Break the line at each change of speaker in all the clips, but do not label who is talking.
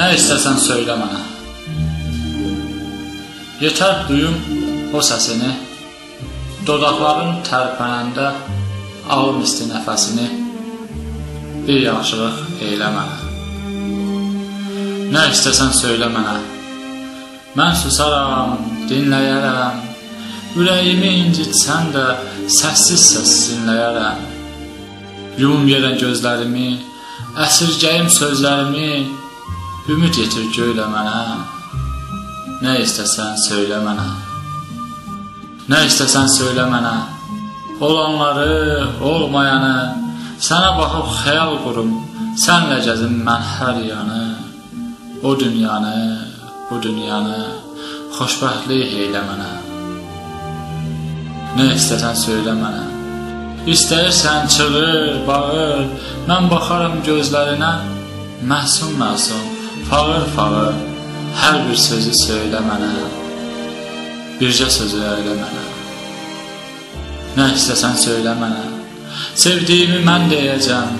Nə istəsən söylə mənə. Yetər duyum o səsini, dodaqların tərpənəndə alım isti nəfəsini, bir yaxşılıq eylə mənə. Nə istəsən söylə mənə. Mən susaram, dinləyərəm, ürəyimi incitsən də səssiz dinləyərəm. Yumum yerə gözlərimi, əsirgəyim sözlərimi, ümid yetir göylə mənə. Nə istəsən söylə mənə. Nə istəsən söylə mənə. Olanları, olmayanı, sənə baxıb xəyal qurum, sənlə gəzim mən hər yanı. O dünyanı, bu dünyanı xoşbəxtlik eylə mənə. Nə istəsən söylə mənə. İstəyirsən çığır, bağır, mən baxaram gözlərinə, məsum, fağır, hər bir sözü söylə mənə, bircə sözü öylə mənə. Nə istəsən söylə mənə. Sevdiyimi mən deyəcəm,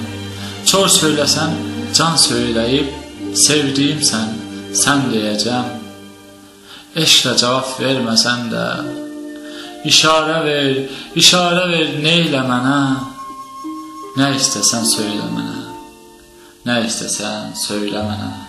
çor söyləsən, can söyləyib, sevdiyimsən, sən deyəcəm. Eşqlə cavab verməsən də, İşarə ver, neylə mənə. Nə istəsən söylə mənə. Nə istəsən söylə mənə.